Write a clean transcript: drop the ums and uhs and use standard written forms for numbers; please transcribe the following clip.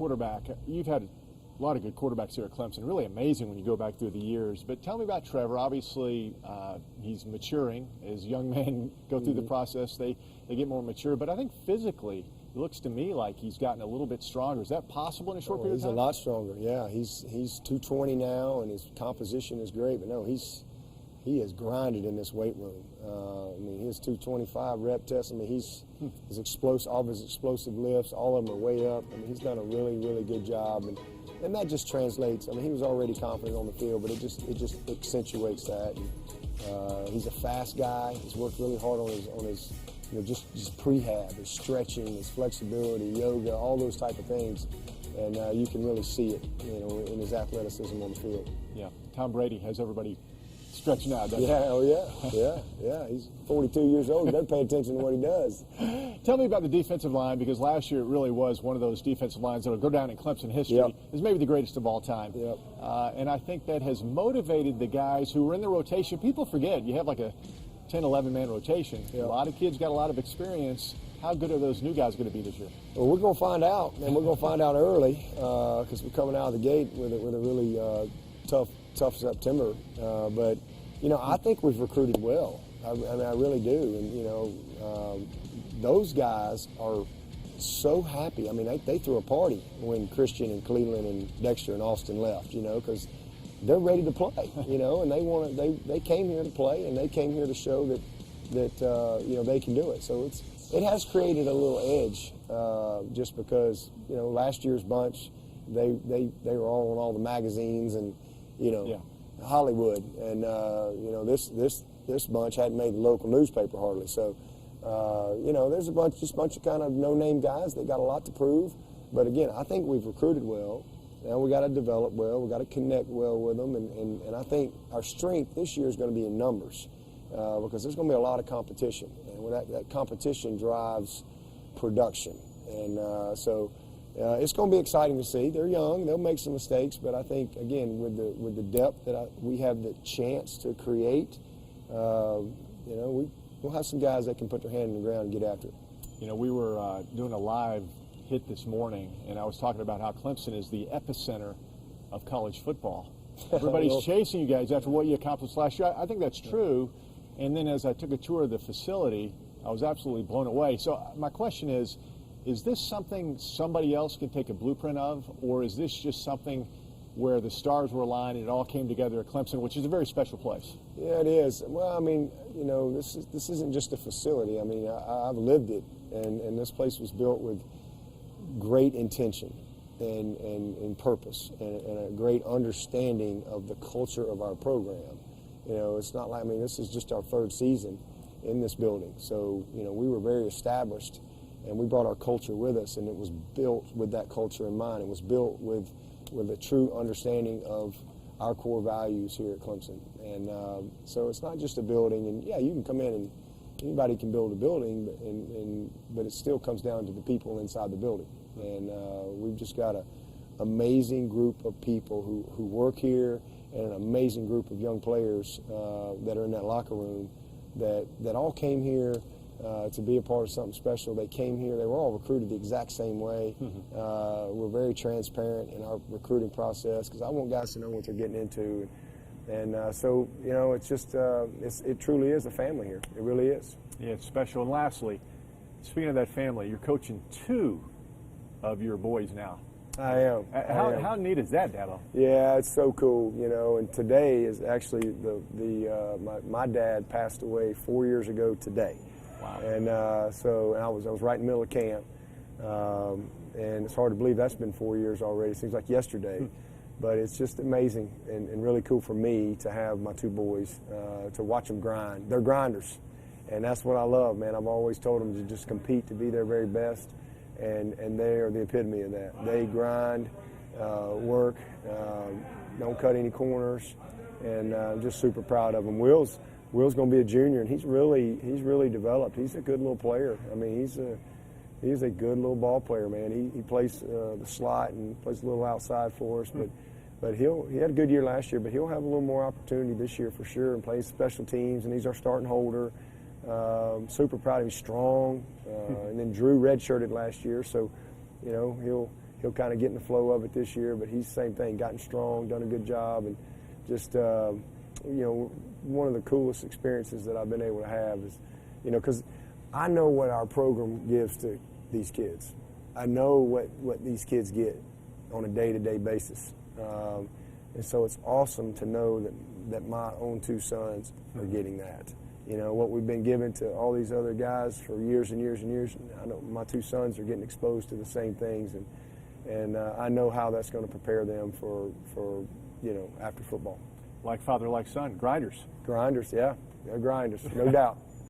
quarterback, you've had a lot of good quarterbacks here at Clemson. Really amazing when you go back through the years. But tell me about Trevor. Obviously, he's maturing. As young men go through the process, they get more mature. But I think physically, it looks to me like he's gotten a little bit stronger. Is that possible in a short period of time? He's a lot stronger, yeah. He's 220 now, and his composition is great. But no, he has grinded in this weight room. I mean, his 225 rep test, I mean, his explosive, all of his explosive lifts, all of them are way up. I mean, he's done a really, really good job. And that just translates. I mean, he was already confident on the field, but it just accentuates that. And, he's a fast guy. He's worked really hard on his just prehab, his stretching, his flexibility, yoga, all those type of things. And you can really see it, in his athleticism on the field. Yeah, Tom Brady has everybody stretching out, doesn't he? Yeah, oh yeah. He's 42 years old. He doesn't pay attention to what he does. Tell me about the defensive line, because last year it really was one of those defensive lines that will go down in Clemson history. Yep. It's maybe the greatest of all time. Yep. And I think that has motivated the guys who were in the rotation. People forget you have like a 10, 11-man rotation. Yep. A lot of kids got a lot of experience. How good are those new guys going to be this year? Well, we're going to find out, and we're going to find out early because we're coming out of the gate with a really tough September. But I think we've recruited well. I mean, I really do. And those guys are so happy. I mean, they threw a party when Christian and Cleveland and Dexter and Austin left. Because they're ready to play. And they came here to play, and they came here to show that they can do it. So it has created a little edge just because last year's bunch they were all in all the magazines and Hollywood, and this bunch hadn't made the local newspaper hardly. So there's a bunch of kind of no-name guys that got a lot to prove. But again, I think we've recruited well. Now we got to develop well. We got to connect well with them, and I think our strength this year is going to be in numbers because there's going to be a lot of competition, and when that competition drives production, and it's going to be exciting to see. They're young; they'll make some mistakes, but I think again with the depth that we have the chance to create, we'll have some guys that can put their hand in the ground and get after it. We were doing a live hit this morning, and I was talking about how Clemson is the epicenter of college football. Everybody's chasing you guys after what you accomplished last year. I think that's true. And then as I took a tour of the facility, I was absolutely blown away. So my question is this something somebody else can take a blueprint of, or is this just something where the stars were aligned and it all came together at Clemson, which is a very special place? Yeah, it is. Well, I mean, this isn't just a facility. I mean, I've lived it, and this place was built with great intention and purpose and a great understanding of the culture of our program. It's not like, this is just our third season in this building. So, we were very established, and we brought our culture with us, and it was built with that culture in mind. It was built with a true understanding of our core values here at Clemson. And so it's not just a building, and yeah, you can come in and anybody can build a building, but it still comes down to the people inside the building. And we've just got an amazing group of people who work here, and an amazing group of young players that are in that locker room that all came here to be a part of something special. They came here, they were all recruited the exact same way. We're very transparent in our recruiting process because I want guys to know what they're getting into. And so, it's just, it truly is a family here. It really is. Yeah, it's special. And lastly, speaking of that family, you're coaching 2 of your boys now. I am. How neat is that, Dabo? Yeah, it's so cool, and today is actually my dad passed away 4 years ago today. Wow. And so I was right in the middle of camp, and it's hard to believe that's been 4 years already. It seems like yesterday. But it's just amazing and really cool for me to have my 2 boys, to watch them grind. They're grinders, and that's what I love, man. I've always told them to just compete to be their very best, and they are the epitome of that. They grind, work, don't cut any corners, and I'm just super proud of them. Will's going to be a junior, and he's really developed. He's a good little player. I mean, he's a good little ball player, man. He plays the slot and plays a little outside for us, but he had a good year last year, but he'll have a little more opportunity this year for sure, and plays special teams, and he's our starting holder. Super proud of him. He's strong, and then Drew redshirted last year, so he'll he'll kind of get in the flow of it this year. But he's the same thing, gotten strong, done a good job, and just one of the coolest experiences that I've been able to have is, because I know what our program gives to these kids. I know what these kids get on a day-to-day basis. And so it's awesome to know that my own two sons are getting that. What we've been given to all these other guys for years and years and years, I know my two sons are getting exposed to the same things, and I know how that's going to prepare them for after football. Like father, like son, grinders. Grinders, yeah. They're grinders, no doubt.